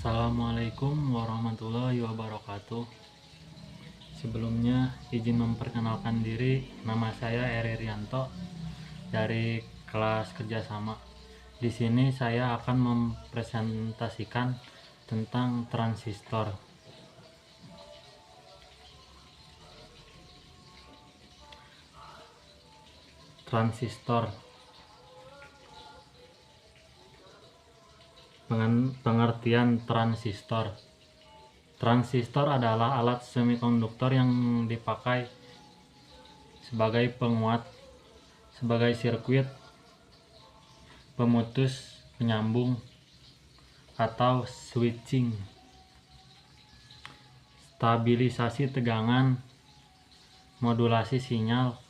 Assalamualaikum warahmatullahi wabarakatuh. Sebelumnya izin memperkenalkan diri, nama saya Eri Rianto dari kelas kerjasama. Di sini saya akan mempresentasikan tentang transistor. Transistor. Pengertian transistor. Transistor adalah alat semikonduktor yang dipakai sebagai penguat, sebagai sirkuit, pemutus, penyambung, atau switching, stabilisasi tegangan, modulasi sinyal,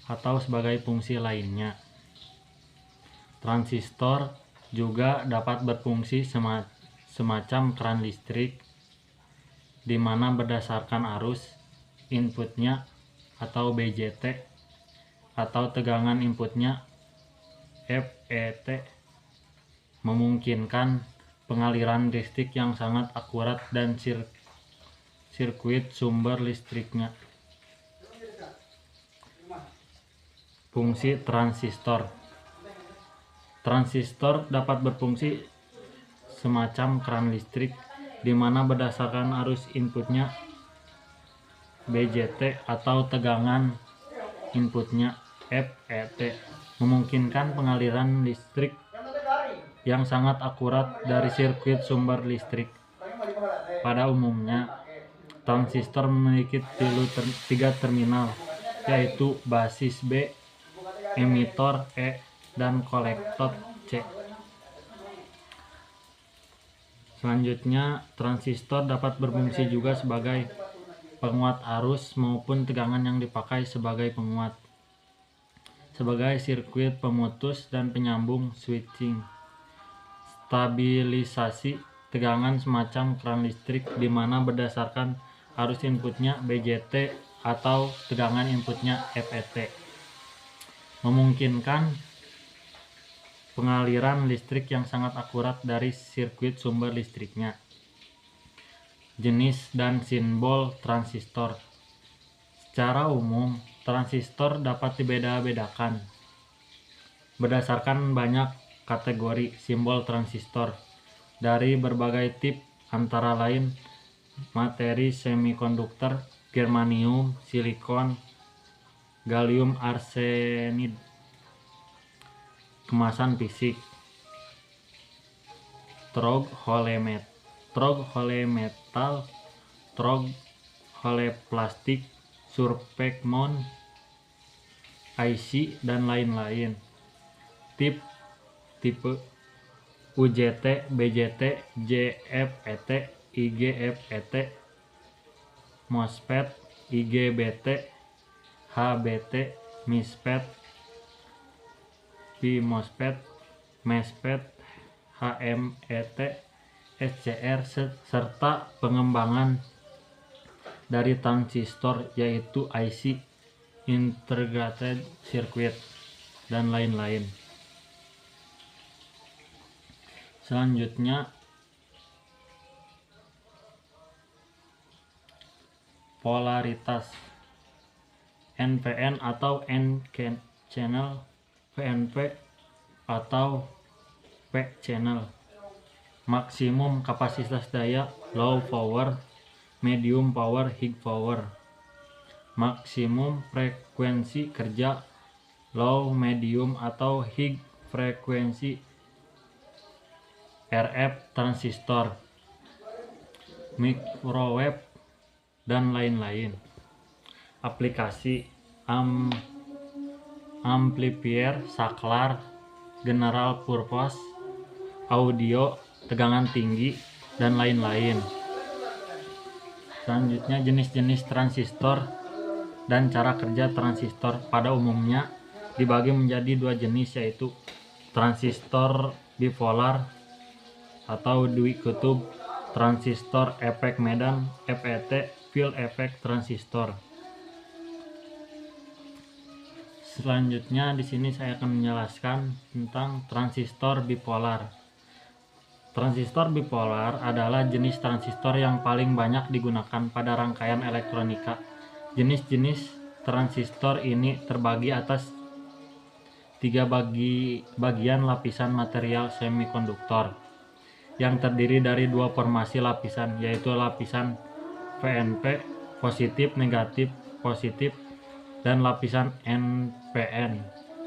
atau sebagai fungsi lainnya. Transistor juga dapat berfungsi semacam keran listrik, di mana berdasarkan arus inputnya atau BJT atau tegangan inputnya FET memungkinkan pengaliran listrik yang sangat akurat dan sirkuit sumber listriknya. Fungsi transistor. Transistor dapat berfungsi semacam keran listrik, di mana berdasarkan arus inputnya BJT atau tegangan inputnya FET memungkinkan pengaliran listrik yang sangat akurat dari sirkuit sumber listrik. Pada umumnya, transistor memiliki tiga terminal, yaitu basis B, emitor E, dan kolektor C. Selanjutnya, transistor dapat berfungsi juga sebagai penguat arus maupun tegangan yang dipakai sebagai penguat, sebagai sirkuit pemutus dan penyambung switching, stabilisasi tegangan semacam keran listrik, di mana berdasarkan arus inputnya BJT atau tegangan inputnya FET memungkinkan pengaliran listrik yang sangat akurat dari sirkuit sumber listriknya. Jenis dan simbol transistor. Secara umum, transistor dapat dibeda-bedakan berdasarkan banyak kategori simbol transistor dari berbagai tip, antara lain materi semikonduktor, germanium, silikon, gallium arsenide, kemasan fisik, trog hole metal, trog hole plastik, surface mount IC, dan lain-lain. Tipe UJT, BJT, JFET, IGFET, MOSFET, IGBT, HBT, MISFET, PMOSFET, MESFET, HMET, SCR, serta pengembangan dari transistor yaitu IC, integrated circuit, dan lain-lain. Selanjutnya, polaritas. NPN atau N-channel, PNP atau P-channel. Maksimum kapasitas daya low power, medium power, high power. Maksimum frekuensi kerja low, medium, atau high frekuensi RF transistor, microwave, dan lain-lain. Aplikasi amplifier, saklar, general purpose, audio, tegangan tinggi, dan lain-lain. Selanjutnya, jenis-jenis transistor dan cara kerja transistor. Pada umumnya dibagi menjadi dua jenis, yaitu transistor bipolar atau dwikutub, transistor efek medan FET, field effect transistor. Selanjutnya di sini saya akan menjelaskan tentang transistor bipolar. Transistor bipolar adalah jenis transistor yang paling banyak digunakan pada rangkaian elektronika. Jenis-jenis transistor ini terbagi atas tiga bagian lapisan material semikonduktor yang terdiri dari dua formasi lapisan, yaitu lapisan PNP positif negatif positif dan lapisan NPN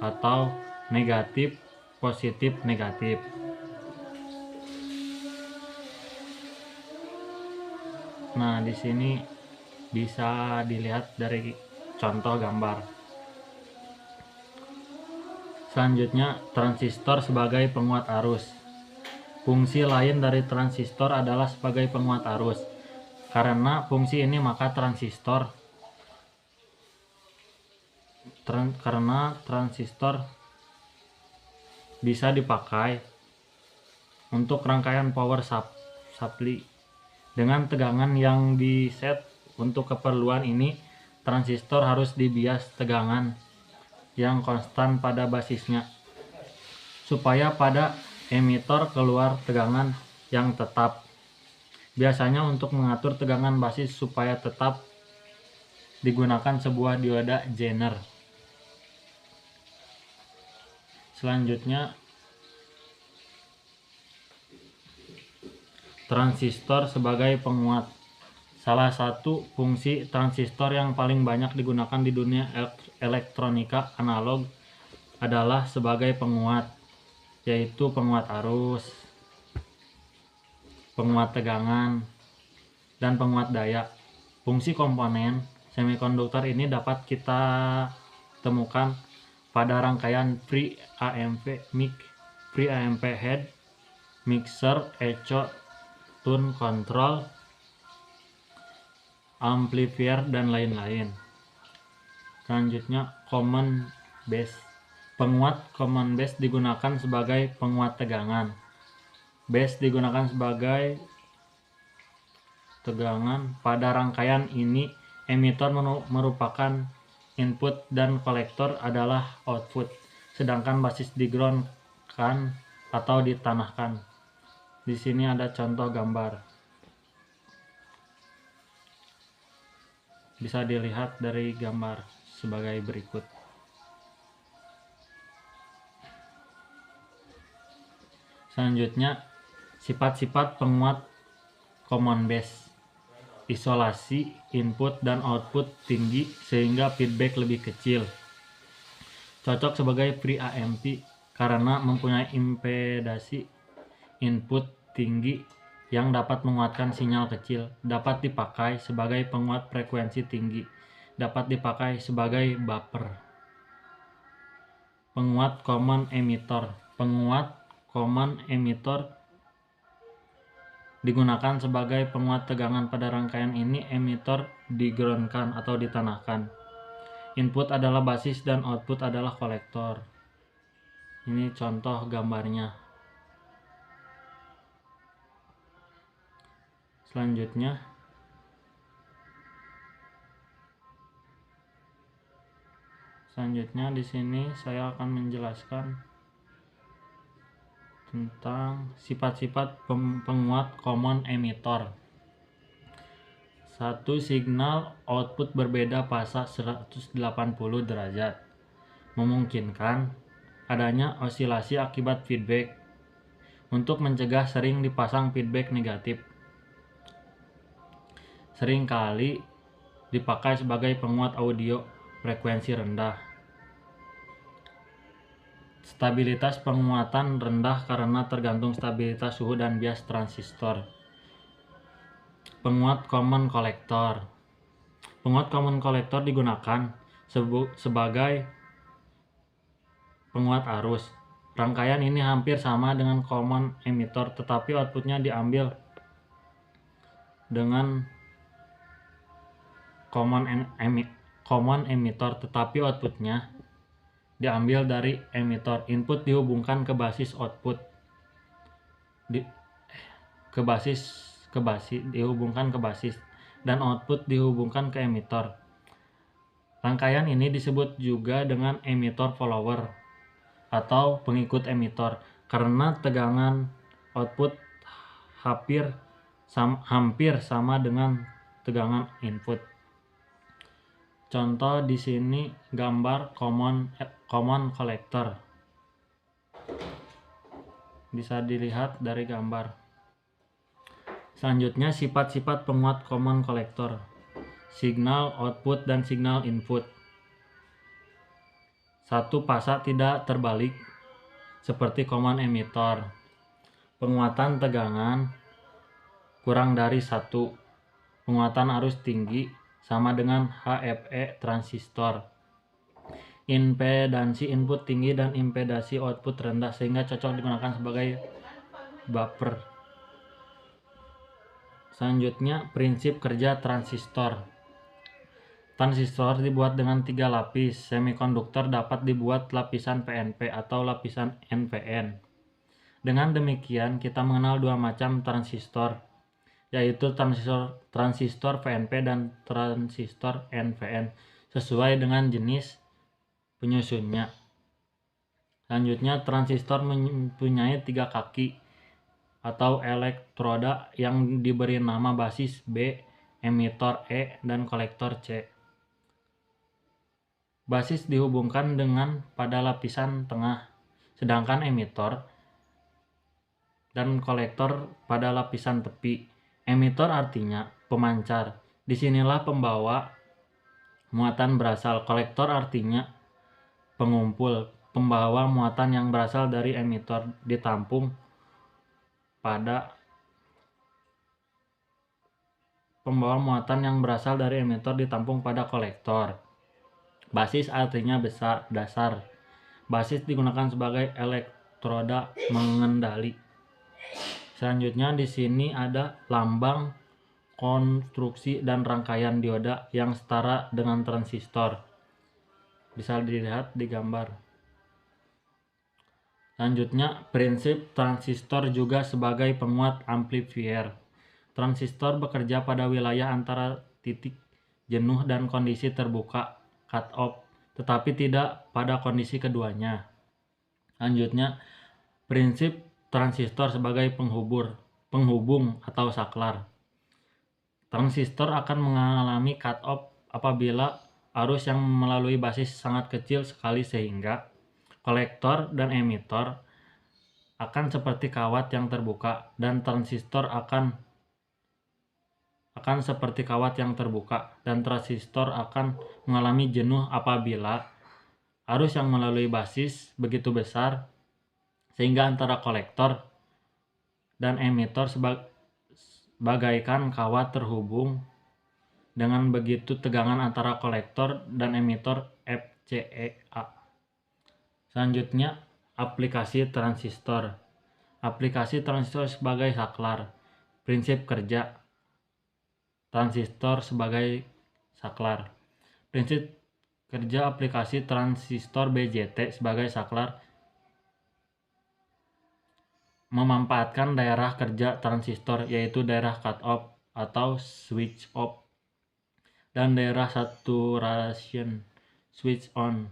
atau negatif positif negatif. Nah, di sini bisa dilihat dari contoh gambar. Selanjutnya, transistor sebagai penguat arus. Fungsi lain dari transistor adalah sebagai penguat arus. Karena fungsi ini maka transistor bisa dipakai untuk rangkaian power supply. Dengan tegangan yang di-set untuk keperluan ini, transistor harus dibias tegangan yang konstan pada basisnya, supaya pada emitor keluar tegangan yang tetap. Biasanya untuk mengatur tegangan basis supaya tetap digunakan sebuah dioda Zener. Selanjutnya, transistor sebagai penguat. Salah satu fungsi transistor yang paling banyak digunakan di dunia elektronika analog adalah sebagai penguat, yaitu penguat arus, penguat tegangan, dan penguat daya. Fungsi komponen semikonduktor ini dapat kita temukan pada rangkaian pre-AMP head, mixer, echo, tune control, amplifier, dan lain-lain. Selanjutnya, common base. Penguat common base digunakan sebagai penguat tegangan. Base digunakan sebagai tegangan. Pada rangkaian ini, emitor merupakan input dan kolektor adalah output, sedangkan basis di-ground-kan atau ditanahkan. Di sini ada contoh gambar. Bisa dilihat dari gambar sebagai berikut. Selanjutnya, sifat-sifat penguat common base. Isolasi input dan output tinggi sehingga feedback lebih kecil. Cocok sebagai pre-AMP karena mempunyai impedasi input tinggi yang dapat menguatkan sinyal kecil. Dapat dipakai sebagai penguat frekuensi tinggi. Dapat dipakai sebagai buffer. Penguat common emitter. Penguat common emitter digunakan sebagai penguat tegangan. Pada rangkaian ini, emitter di-ground-kan atau ditanahkan. Input adalah basis dan output adalah kolektor. Ini contoh gambarnya. Selanjutnya di sini saya akan menjelaskan tentang sifat-sifat penguat common emitter. Satu, signal output berbeda fasa 180 derajat, memungkinkan adanya osilasi akibat feedback. Untuk mencegah sering dipasang feedback negatif, seringkali dipakai sebagai penguat audio frekuensi rendah. Stabilitas penguatan rendah karena tergantung stabilitas suhu dan bias transistor. Penguat common collector. Penguat common collector digunakan sebagai penguat arus. Rangkaian ini hampir sama dengan common emitter, tetapi outputnya diambil dengan common emitter, tetapi outputnya diambil dari emitter. Input dihubungkan ke basis, output dihubungkan ke basis, dan output dihubungkan ke emitter. Rangkaian ini disebut juga dengan emitter follower atau pengikut emitter karena tegangan output hampir sama dengan tegangan input. Contoh di sini gambar common collector. Bisa dilihat dari gambar. Selanjutnya sifat-sifat penguat common collector. Signal output dan signal input. Satu fasa tidak terbalik seperti common emitter. Penguatan tegangan kurang dari 1. Penguatan arus tinggi sama dengan HFE transistor. Impedansi input tinggi dan impedansi output rendah sehingga cocok digunakan sebagai buffer. Selanjutnya prinsip kerja transistor. Transistor dibuat dengan 3 lapis. Semikonduktor dapat dibuat lapisan PNP atau lapisan NPN. Dengan demikian kita mengenal 2 macam transistor, yaitu transistor PNP dan transistor NPN sesuai dengan jenis penyusunnya. Selanjutnya transistor mempunyai 3 kaki atau elektroda yang diberi nama basis B, emitor E, dan kolektor C. Basis dihubungkan dengan pada lapisan tengah, sedangkan emitor dan kolektor pada lapisan tepi. Emitor artinya pemancar. Disinilah pembawa muatan berasal. Kolektor artinya pengumpul. Pembawa muatan yang berasal dari emitor ditampung pada kolektor. Basis artinya dasar. Basis digunakan sebagai elektroda mengendali. Selanjutnya di sini ada lambang, konstruksi, dan rangkaian dioda yang setara dengan transistor. Bisa dilihat di gambar. Selanjutnya prinsip transistor juga sebagai penguat amplifier. Transistor bekerja pada wilayah antara titik jenuh dan kondisi terbuka cut off, tetapi tidak pada kondisi keduanya. Selanjutnya, prinsip transistor sebagai penghubung atau saklar. Transistor akan mengalami cut off apabila arus yang melalui basis sangat kecil sekali sehingga kolektor dan emitor akan seperti kawat yang terbuka dan transistor akan seperti kawat yang terbuka dan transistor akan mengalami jenuh apabila arus yang melalui basis begitu besar sehingga antara kolektor dan emitor bagaikan kawat terhubung. Dengan begitu tegangan antara kolektor dan emitor FCEA. Selanjutnya aplikasi transistor. Aplikasi transistor sebagai saklar. Prinsip kerja transistor sebagai saklar. Prinsip kerja aplikasi transistor BJT sebagai saklar memanfaatkan daerah kerja transistor, yaitu daerah cut off atau switch off dan daerah saturation switch on.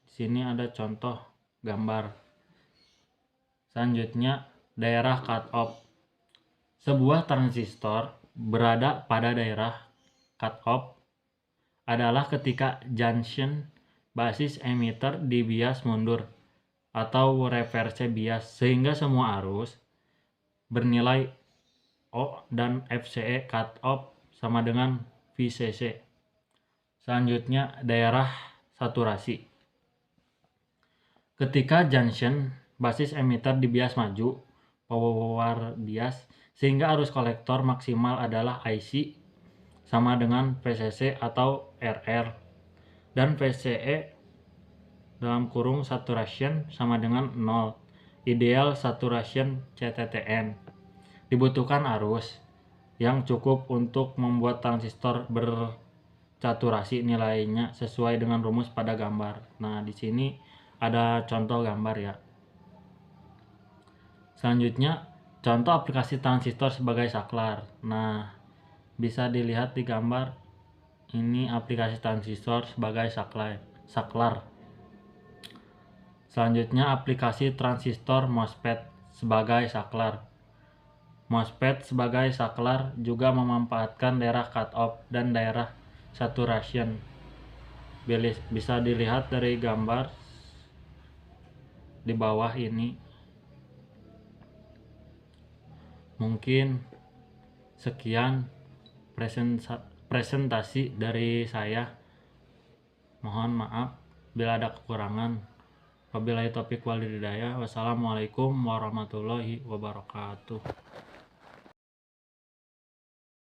Di sini ada contoh gambar. Selanjutnya daerah cut off. Sebuah transistor berada pada daerah cut off adalah ketika junction basis emitter dibias mundur atau reverse bias sehingga semua arus bernilai O dan FCE cut off sama dengan VCC. Selanjutnya daerah saturasi. Ketika junction basis emitter dibias maju, power bias, sehingga arus kolektor maksimal adalah IC sama dengan VCC atau RR, dan VCE dalam kurung saturation sama dengan 0. Ideal saturation CTTN. Dibutuhkan arus yang cukup untuk membuat transistor bersaturasi, nilainya sesuai dengan rumus pada gambar. Nah, di sini ada contoh gambar ya. Selanjutnya, contoh aplikasi transistor sebagai saklar. Nah, bisa dilihat di gambar. Ini aplikasi transistor sebagai saklar. Selanjutnya, aplikasi transistor MOSFET sebagai saklar. MOSFET sebagai saklar juga memanfaatkan daerah cutoff dan daerah saturation. Bisa dilihat dari gambar di bawah ini. Mungkin sekian presentasi dari saya. Mohon maaf bila ada kekurangan. Wabillahi taufiq wal hidayah. Wassalamualaikum warahmatullahi wabarakatuh.